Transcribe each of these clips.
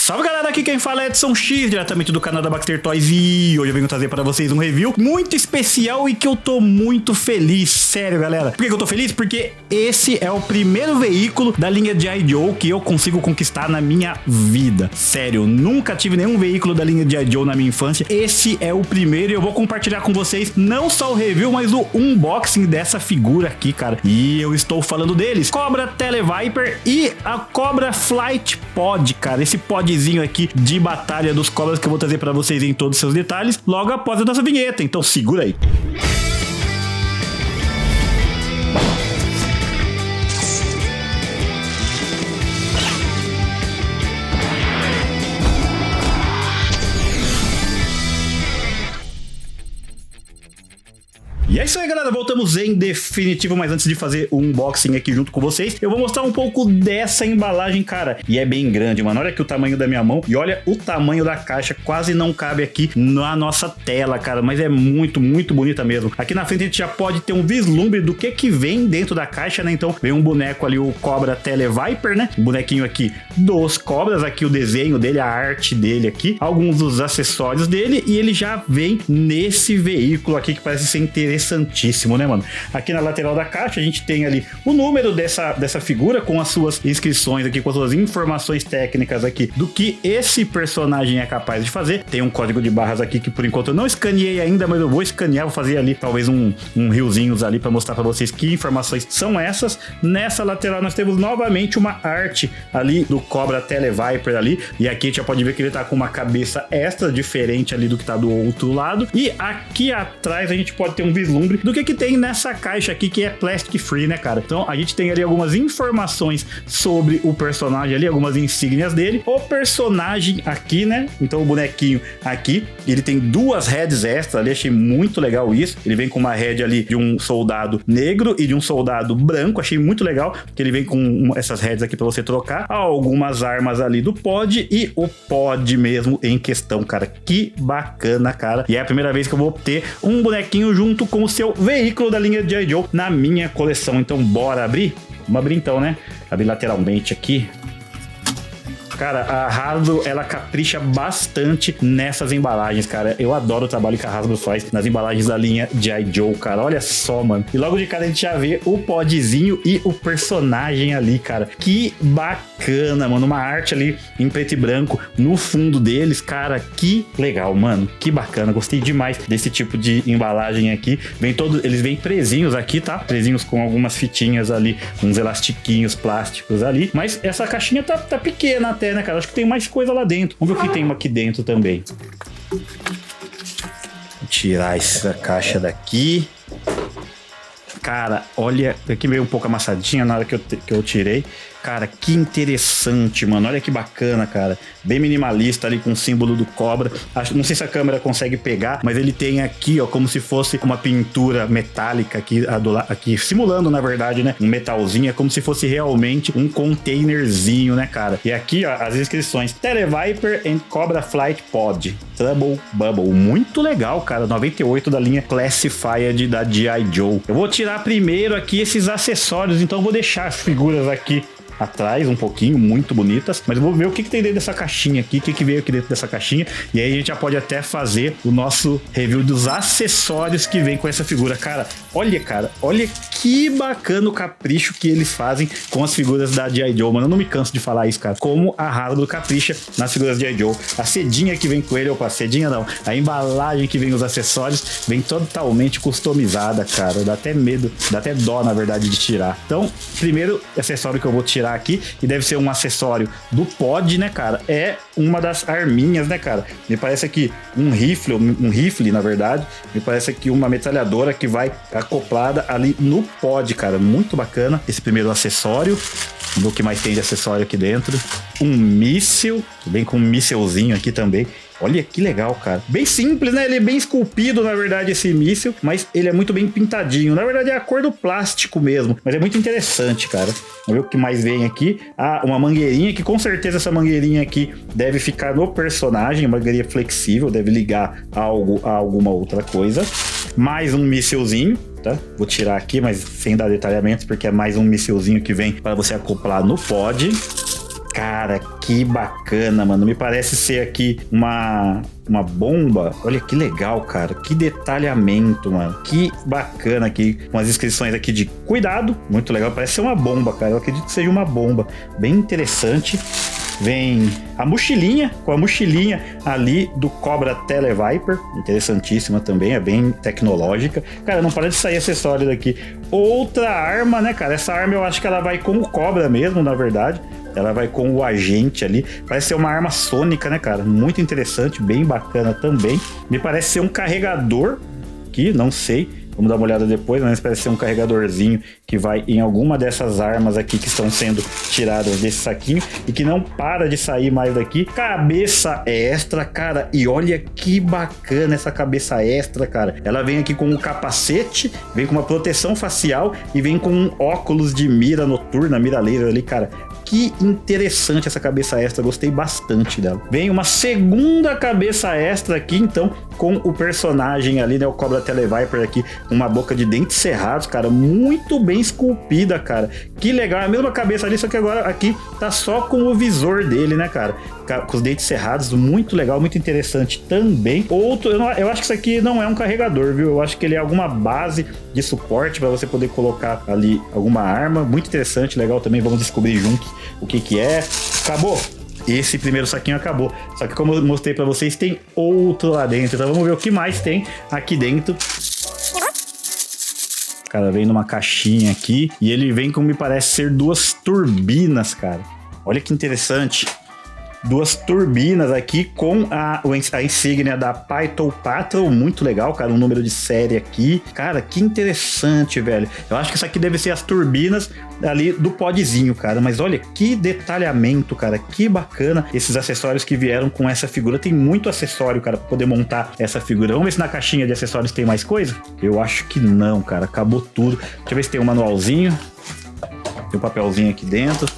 Salve galera, aqui quem fala é Edson X, diretamente do canal da Baxter Toys, e hoje eu venho trazer para vocês um review muito especial e que eu tô muito feliz, sério galera. Por que eu tô feliz? Porque esse é o primeiro veículo da linha G.I. Joe que eu consigo conquistar na minha vida. Sério, nunca tive nenhum veículo da linha G.I. Joe na minha infância, esse é o primeiro e eu vou compartilhar com vocês não só o review, mas o unboxing dessa figura aqui, cara. E eu estou falando deles, Cobra Televiper e a Cobra Flight Pod, cara. Esse podzinho aqui de batalha dos cobras que eu vou trazer pra vocês em todos os seus detalhes logo após a nossa vinheta, então segura aí. E é isso aí galera, voltamos em definitivo, mas antes de fazer o unboxing aqui junto com vocês, eu vou mostrar um pouco dessa embalagem, cara, e é bem grande, mano, olha aqui o tamanho da minha mão e olha o tamanho da caixa, quase não cabe aqui na nossa tela, cara, mas é muito, muito bonita mesmo. Aqui na frente a gente já pode ter um vislumbre do que vem dentro da caixa, né, então vem um boneco ali, o Cobra Televiper, né, um bonequinho aqui dos cobras, aqui o desenho dele, a arte dele aqui, alguns dos acessórios dele, e ele já vem nesse veículo aqui que parece ser interessantíssimo, né, mano? Aqui na lateral da caixa a gente tem ali o número dessa figura com as suas inscrições aqui, com as suas informações técnicas aqui do que esse personagem é capaz de fazer. Tem um código de barras aqui que por enquanto eu não escaneei ainda, mas eu vou escanear, vou fazer ali talvez um riozinhos ali para mostrar para vocês que informações são essas. Nessa lateral nós temos novamente uma arte ali do Cobra Televiper ali, e aqui a gente já pode ver que ele tá com uma cabeça extra diferente ali do que tá do outro lado, e aqui atrás a gente pode ter um vislumbre do que tem nessa caixa aqui, que é plastic free, né, cara? Então a gente tem ali algumas informações sobre o personagem ali, algumas insígnias dele, o personagem aqui, né? Então o bonequinho aqui, ele tem duas heads extra ali, achei muito legal isso. Ele vem com uma head ali de um soldado negro e de um soldado branco, achei muito legal, porque ele vem com essas heads aqui pra você trocar algumas armas ali do pod e o pod mesmo em questão, cara. Que bacana, cara. E é a primeira vez que eu vou ter um bonequinho junto com o seu veículo da linha G.I. Joe na minha coleção. Então bora abrir? Vamos abrir então, né? Abrir lateralmente aqui. Cara, a Hasbro, ela capricha bastante nessas embalagens, cara. Eu adoro o trabalho que a Hasbro faz nas embalagens da linha G.I. Joe, cara. Olha só, mano. E logo de cara a gente já vê o podzinho e o personagem ali, cara. Que bacana, mano. Uma arte ali em preto e branco no fundo deles, cara. Que legal, mano. Que bacana. Gostei demais desse tipo de embalagem aqui. Eles vêm presinhos aqui, tá? Presinhos com algumas fitinhas ali, uns elastiquinhos plásticos ali. Mas essa caixinha tá pequena até, né, cara? Acho que tem mais coisa lá dentro. Vamos ver o que tem aqui dentro também. Vou tirar essa caixa daqui. Cara, olha, aqui veio um pouco amassadinha na hora que eu tirei. Cara, que interessante, mano. Olha que bacana, cara. Bem minimalista ali com o símbolo do cobra. Não sei se a câmera consegue pegar, mas ele tem aqui, ó, como se fosse uma pintura metálica aqui simulando, na verdade, né? Um metalzinho. É como se fosse realmente um containerzinho, né, cara? E aqui, ó, as inscrições. Televiper and Cobra Flight Pod. Trouble Bubble. Muito legal, cara. 98 da linha Classified da G.I. Joe. Eu vou tirar primeiro aqui esses acessórios, então eu vou deixar as figuras aqui atrás um pouquinho, muito bonitas, mas eu vou ver o que tem dentro dessa caixinha aqui, o que veio aqui dentro dessa caixinha, e aí a gente já pode até fazer o nosso review dos acessórios que vem com essa figura. Cara, olha que bacana o capricho que eles fazem com as figuras da G.I. Joe, mano, eu não me canso de falar isso, cara, como a Hasbro capricha nas figuras da G.I. Joe. A cedinha que vem com ele, opa, cedinha não, a embalagem que vem os acessórios vem totalmente customizada, cara, dá até medo, dá até dó, na verdade, de tirar. Então, primeiro acessório que eu vou tirar aqui, e deve ser um acessório do pod, né, cara, é uma das arminhas, né, cara, me parece aqui um rifle, na verdade, me parece aqui uma metralhadora que vai acoplada ali no pod, cara, muito bacana esse primeiro acessório. Vamos ver o que mais tem de acessório aqui dentro. Um míssil, vem com um mísselzinho aqui também. Olha que legal, cara. Bem simples, né? Ele é bem esculpido, na verdade, esse míssil, mas ele é muito bem pintadinho. Na verdade, é a cor do plástico mesmo, mas é muito interessante, cara. Vamos ver o que mais vem aqui. Ah, uma mangueirinha, que com certeza essa mangueirinha aqui deve ficar no personagem, uma mangueirinha flexível, deve ligar a alguma outra coisa. Mais um mísselzinho. Tá? Vou tirar aqui, mas sem dar detalhamentos, porque é mais um mísselzinho que vem para você acoplar no pod. Cara, que bacana, mano. Me parece ser aqui uma bomba. Olha que legal, cara. Que detalhamento, mano. Que bacana aqui. Com as inscrições aqui de cuidado. Muito legal. Parece ser uma bomba, cara. Eu acredito que seja uma bomba. Bem interessante. Vem a mochilinha, com a mochilinha ali do Cobra Televiper, interessantíssima também, é bem tecnológica. Cara, não para de sair acessório daqui. Outra arma, né, cara? Essa arma eu acho que ela vai com o Cobra mesmo, na verdade. Ela vai com o agente ali. Parece ser uma arma sônica, né, cara? Muito interessante, bem bacana também. Me parece ser um carregador aqui, não sei. Vamos dar uma olhada depois, mas parece ser um carregadorzinho que vai em alguma dessas armas aqui que estão sendo tiradas desse saquinho e que não para de sair mais daqui. Cabeça extra, cara, e olha que bacana essa cabeça extra, cara. Ela vem aqui com um capacete, vem com uma proteção facial e vem com um óculos de mira noturna, mira laser ali, cara. Que interessante essa cabeça extra, gostei bastante dela. Vem uma segunda cabeça extra aqui, então, com o personagem ali, né, o Cobra Televiper aqui, uma boca de dentes cerrados, cara, muito bem esculpida, cara. Que legal, é a mesma cabeça ali, só que agora aqui tá só com o visor dele, né, cara? Com os dentes cerrados, muito legal, muito interessante também. Outro, eu acho que isso aqui não é um carregador, viu? Eu acho que ele é alguma base de suporte para você poder colocar ali alguma arma. Muito interessante, legal também, vamos descobrir juntos o que é. Acabou? Esse primeiro saquinho acabou. Só que como eu mostrei para vocês, tem outro lá dentro. Então vamos ver o que mais tem aqui dentro. Cara, vem numa caixinha aqui e ele vem com, me parece ser, duas turbinas, cara. Olha que interessante. Duas turbinas aqui com a insígnia da Python Patrol, muito legal, cara, um número de série aqui. Cara, que interessante, velho. Eu acho que isso aqui deve ser as turbinas ali do podzinho, cara. Mas olha que detalhamento, cara, que bacana esses acessórios que vieram com essa figura. Tem muito acessório, cara, pra poder montar essa figura. Vamos ver se na caixinha de acessórios tem mais coisa? Eu acho que não, cara, acabou tudo. Deixa eu ver se tem um manualzinho. Tem um papelzinho aqui dentro.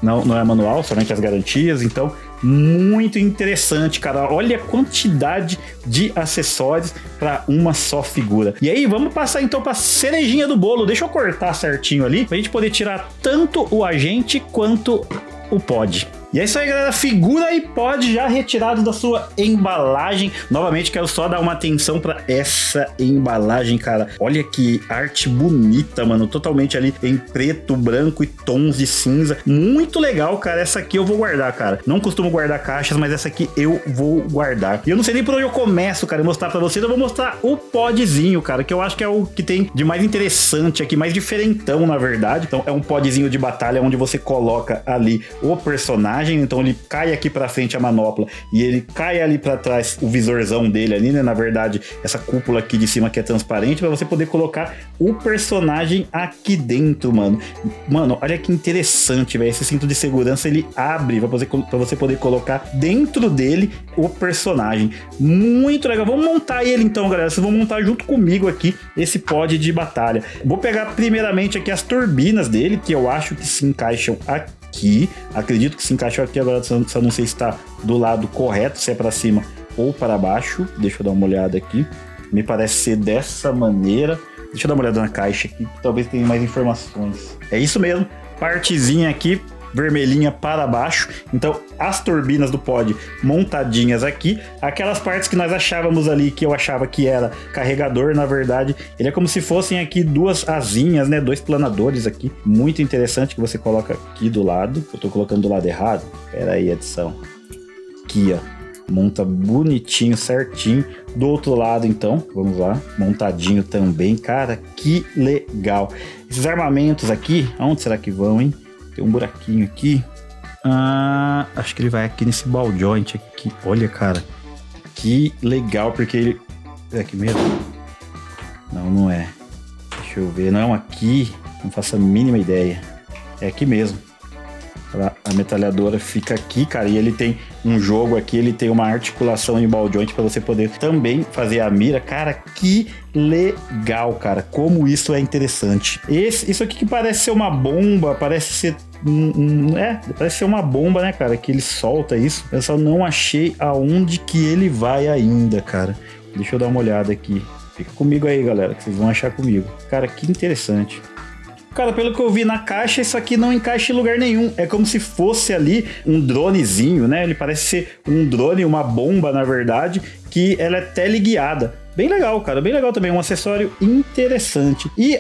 Não é manual, somente as garantias, então muito interessante, cara. Olha a quantidade de acessórios para uma só figura. E aí, vamos passar então para cerejinha do bolo. Deixa eu cortar certinho ali, pra gente poder tirar tanto o agente quanto o pod. E é isso aí, galera, figura e pod já retirado da sua embalagem. Novamente, quero só dar uma atenção para essa embalagem, cara. Olha que arte bonita, mano, totalmente ali em preto, branco e tons de cinza. Muito legal, cara. Essa aqui eu vou guardar, cara. Não costumo guardar caixas, mas essa aqui eu vou guardar. E eu não sei nem por onde eu começo, cara, mostrar para vocês. Eu vou mostrar o podzinho, cara, que eu acho que é o que tem de mais interessante aqui, mais diferentão, na verdade. Então, é um podzinho de batalha onde você coloca ali o personagem. Então ele cai aqui pra frente a manopla e ele cai ali pra trás o visorzão dele ali, né? Na verdade, essa cúpula aqui de cima que é transparente, pra você poder colocar o personagem aqui dentro, mano. Mano, olha que interessante, velho. Esse cinto de segurança, ele abre pra você poder colocar dentro dele o personagem. Muito legal. Vamos montar ele então, galera. Vocês vão montar junto comigo aqui esse pod de batalha. Vou pegar primeiramente aqui as turbinas dele, que eu acho que se encaixam aqui, acredito que se encaixou aqui, agora só não sei se está do lado correto, se é para cima ou para baixo. Deixa eu dar uma olhada aqui, me parece ser dessa maneira. Deixa eu dar uma olhada na caixa aqui, talvez tenha mais informações. É isso mesmo, partezinha aqui vermelhinha para baixo. Então as turbinas do pod montadinhas aqui, aquelas partes que nós achávamos ali, que eu achava que era carregador, na verdade ele é como se fossem aqui duas asinhas, né, dois planadores aqui, muito interessante, que você coloca aqui do lado. Eu tô colocando do lado errado, pera aí, edição, aqui ó, monta bonitinho, certinho. Do outro lado então, vamos lá, montadinho também, cara, que legal. Esses armamentos aqui, aonde será que vão, hein? Tem um buraquinho aqui. Acho que ele vai aqui nesse ball joint aqui. Olha, cara, que legal, porque ele... É aqui mesmo? Não é. Deixa eu ver. Não, aqui. Não faço a mínima ideia. É aqui mesmo. A metralhadora fica aqui, cara, e ele tem um jogo aqui, ele tem uma articulação em ball joint para você poder também fazer a mira. Cara, que legal, cara, como isso é interessante. Isso aqui que parece ser uma bomba, parece ser parece ser uma bomba, né, cara, que ele solta isso. Eu só não achei aonde que ele vai ainda, cara. Deixa eu dar uma olhada aqui. Fica comigo aí, galera, que vocês vão achar comigo. Cara, que interessante. Cara, pelo que eu vi na caixa, isso aqui não encaixa em lugar nenhum. É como se fosse ali um dronezinho, né? Ele parece ser um drone, uma bomba, na verdade, que ela é teleguiada. Bem legal, cara, bem legal também, um acessório interessante. E,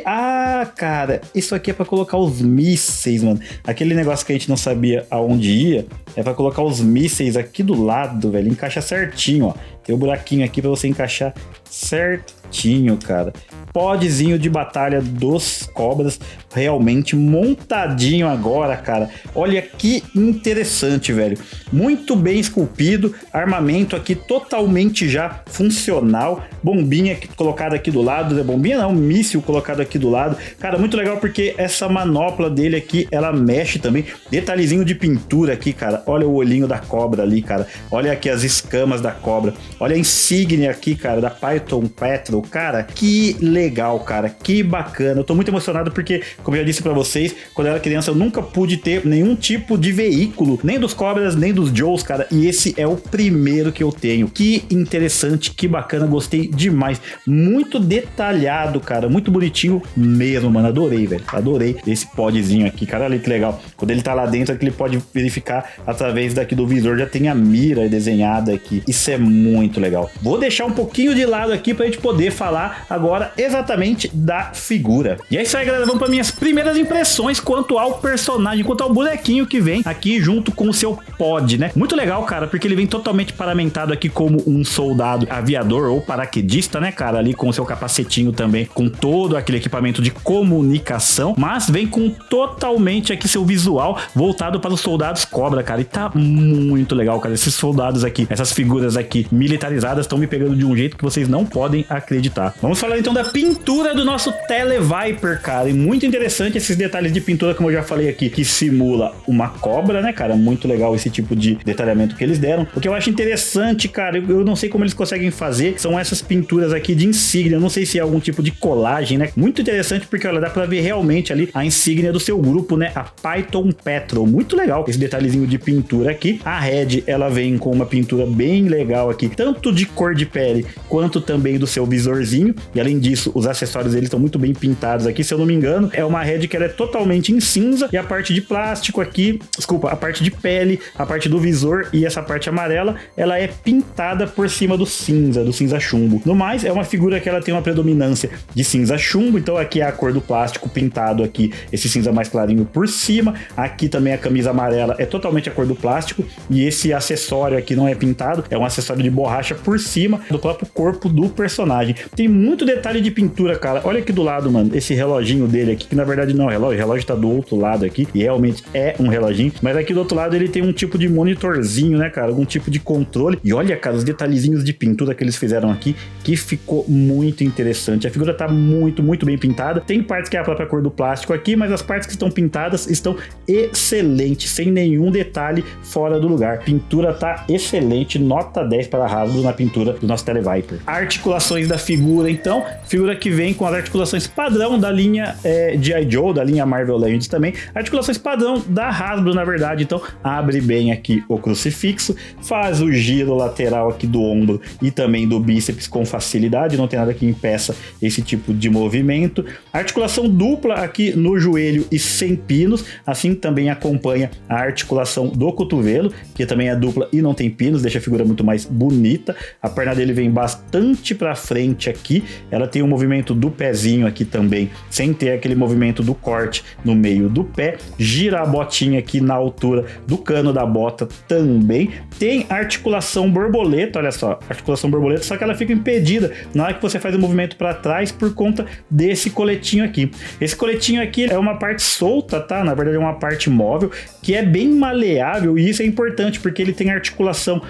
cara, isso aqui é pra colocar os mísseis, mano. Aquele negócio que a gente não sabia aonde ia, é pra colocar os mísseis aqui do lado, velho. Encaixa certinho, ó. Tem um buraquinho aqui pra você encaixar certinho, cara. Podzinho de batalha dos cobras, realmente montadinho agora, cara. Olha que interessante, velho. Muito bem esculpido, armamento aqui totalmente já funcional. Bombinha colocada aqui do lado, né? Bombinha não, míssil colocado aqui do lado. Cara, muito legal porque essa manopla dele aqui, ela mexe também. Detalhezinho de pintura aqui, cara. Olha o olhinho da cobra ali, cara. Olha aqui as escamas da cobra. Olha a insígnia aqui, cara, da Python Patrol. Cara, que legal, cara. Que bacana. Eu tô muito emocionado porque, como eu já disse pra vocês, quando eu era criança eu nunca pude ter nenhum tipo de veículo, nem dos cobras, nem dos Joes, cara. E esse é o primeiro que eu tenho. Que interessante, que bacana. Gostei demais. Muito detalhado, cara. Muito bonitinho mesmo, mano. Adorei, velho. Adorei esse podzinho aqui, cara. Olha que legal. Quando ele tá lá dentro, é que ele pode verificar através daqui do visor. Já tem a mira desenhada aqui. Isso é muito legal. Vou deixar um pouquinho de lado aqui pra gente poder falar agora exatamente da figura. E é isso aí, galera. Vamos para minhas primeiras impressões quanto ao personagem, quanto ao bonequinho que vem aqui junto com o seu pod, né? Muito legal, cara, porque ele vem totalmente paramentado aqui como um soldado aviador ou paraquedista, né, cara? Ali com o seu capacetinho também, com todo aquele equipamento de comunicação, mas vem com totalmente aqui seu visual voltado para os soldados cobra, cara. E tá muito legal, cara. Esses soldados aqui, essas figuras aqui militarizadas estão me pegando de um jeito que vocês não podem acreditar. Vamos falar então da pintura do nosso Televiper, cara. E muito interessante esses detalhes de pintura, como eu já falei aqui, que simula uma cobra, né, cara? Muito legal esse tipo de detalhamento que eles deram. O que eu acho interessante, cara, eu não sei como eles conseguem fazer, são essas pinturas aqui de insígnia. Eu não sei se é algum tipo de colagem, né? Muito interessante porque, olha, dá pra ver realmente ali a insígnia do seu grupo, né? A Python Patrol. Muito legal esse detalhezinho de pintura aqui. A Red, ela vem com uma pintura bem legal aqui, tanto de cor de pele, quanto também do seu visorzinho. E além disso, os acessórios eles estão muito bem pintados aqui. Se eu não me engano, é uma Red que ela é totalmente em cinza, e a parte de plástico aqui, desculpa, a parte de pele, a parte do visor e essa parte amarela, ela é pintada por cima do cinza chumbo. No mais, é uma figura que ela tem uma predominância de cinza chumbo, então aqui é a cor do plástico pintado aqui, esse cinza mais clarinho por cima. Aqui também a camisa amarela é totalmente a cor do plástico, e esse acessório aqui não é pintado, é um acessório de borracha por cima do próprio corpo do personagem. Tem muito detalhe de pintura, cara. Olha aqui do lado, mano, esse reloginho dele aqui, que na verdade não é relógio, o relógio tá do outro lado aqui, e realmente é um reloginho, mas aqui do outro lado ele tem um tipo de monitorzinho, né, cara, algum tipo de controle. E olha, cara, os detalhezinhos de pintura que eles fizeram aqui, que ficou muito interessante. A figura tá muito bem pintada. Tem partes que é a própria cor do plástico aqui, mas as partes que estão pintadas estão excelentes, sem nenhum detalhe fora do lugar. Pintura tá excelente, nota 10 para Hasbro na pintura do nosso Televiper. Articulações da figura, então, figura que vem com as articulações padrão da linha G.I. Joe, da linha Marvel Legends também, articulações padrão da Hasbro, na verdade. Então, abre bem aqui o crucifixo, faz o giro lateral aqui do ombro e também do bíceps com facilidade, não tem nada que impeça esse tipo de movimento. Articulação dupla aqui no joelho e sem pinos, assim também acompanha a articulação do cotovelo, que também é dupla e não tem pinos, deixa a figura muito mais bonita. A perna dele vem bastante para frente aqui, ela tem um movimento do pezinho aqui também, sem ter aquele movimento do corte no meio do pé. Gira a botinha aqui na altura do cano da bota também. Tem articulação borboleta, olha só, articulação borboleta, só que ela fica impedida na hora que você faz o movimento para trás por conta desse coletinho aqui. Esse coletinho aqui é uma parte solta, tá? Na verdade é uma parte móvel, que é bem maleável, e isso é importante porque ele tem articulação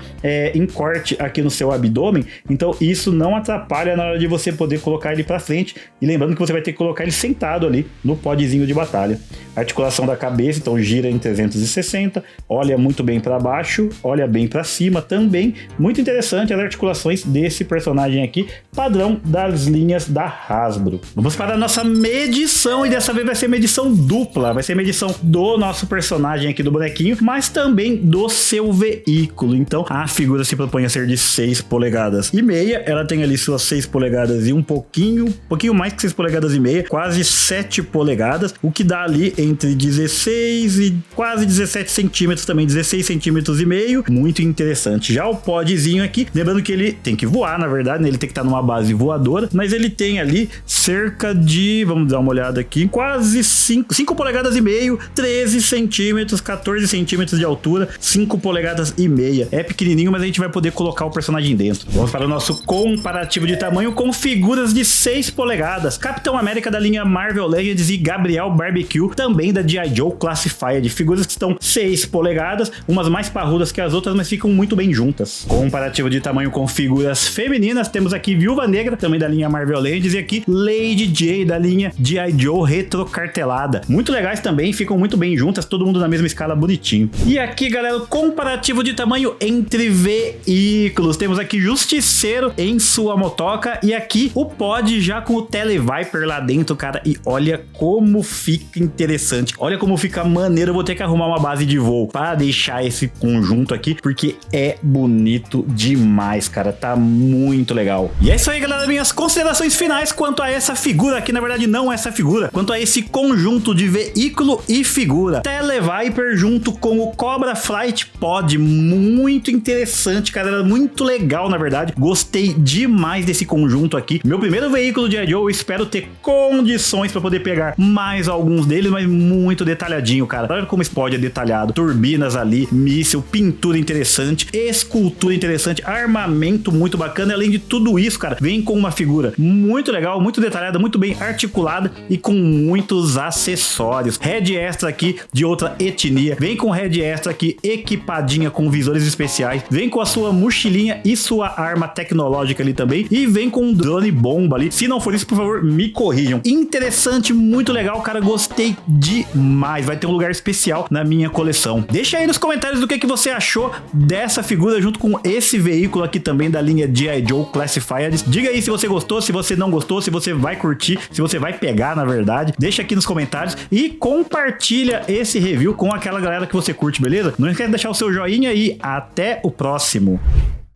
em corte aqui no seu abdômen, então isso não atrapalha na hora de você poder colocar ele para frente. E lembrando que você vai ter que colocar ele sentado ali no podzinho de batalha. Articulação da cabeça, então gira em 360, olha muito bem para baixo, olha bem para cima também. Muito interessante as articulações desse personagem aqui, padrão das linhas da Hasbro. Vamos para a nossa medição, e dessa vez vai ser medição dupla, vai ser medição do nosso personagem aqui do bonequinho, mas também do seu veículo. Então a figura se propõe a ser de 6 polegadas e meia, ela tem ali suas 6 polegadas e um pouquinho mais que 6 polegadas e meia, quase 7 polegadas, o que dá ali entre 16 e quase 17 centímetros também, 16 centímetros e meio, muito interessante. Já o podzinho aqui, lembrando que ele tem que voar, na verdade, né? Ele tem que estar numa base voadora, mas ele tem ali cerca de, vamos dar uma olhada aqui, quase 5 polegadas e meio, 13 centímetros, 14 centímetros de altura, 5 polegadas e meia. É pequenininho, mas a gente vai poder colocar o personagem dentro. Vamos para o nosso comparativo de tamanho com figuras de 6 polegadas. Capitão América da linha Marvel Legends e Gabriel Barbecue, também da G.I. Joe Classified. Figuras que estão 6 polegadas, umas mais parrudas que as outras, mas ficam muito bem juntas. Comparativo de tamanho com figuras femininas, temos aqui Viúva Negra, também da linha Marvel Legends, e aqui Lady J, da linha G.I. Joe retrocartelada. Muito legais também, ficam muito bem juntas, todo mundo na mesma escala, bonitinho. E aqui, galera, o comparativo de tamanho entre veículos. Temos aqui Justiceiro em sua motoca e aqui o pod já com o Televiper lá dentro, cara, e olha como fica interessante. Olha como fica maneiro. Eu vou ter que arrumar uma base de voo para deixar esse conjunto aqui, porque é bonito demais, cara. Tá muito legal. E é isso aí, galera. Minhas considerações finais quanto a essa figura aqui, na verdade não essa figura, quanto a esse conjunto de veículo e figura. Televiper junto com o Cobra Flight Pod, muito interessante, cara. Muito legal, na verdade. Gostei demais desse conjunto aqui. Meu primeiro veículo de G.I. Joe, eu espero ter condições para poder pegar mais alguns deles, mas muito detalhadinho, cara. Olha como esse pod é detalhado. Turbinas ali, míssil, pintura interessante, escultura interessante, armamento muito bacana. Além de tudo isso, cara, vem com uma figura muito legal, muito detalhada, muito bem articulada e com muitos acessórios. Head extra aqui de outra etnia. Vem com head extra aqui equipadinha com visores especiais. Vem com a sua mochilinha e sua arma tecnológica ali também. E vem com um drone bomba ali. Se não for isso, por favor, me corrijam. Interessante, muito legal, cara. Gostei demais. Vai ter um lugar especial na minha coleção. Deixa aí nos comentários do que você achou dessa figura junto com esse veículo aqui também da linha G.I. Joe Classified. Diga aí se você gostou, se você não gostou, se você vai curtir, se você vai pegar, na verdade. Deixa aqui nos comentários e compartilha esse review com aquela galera que você curte, beleza? Não esquece de deixar o seu joinha e até o próximo.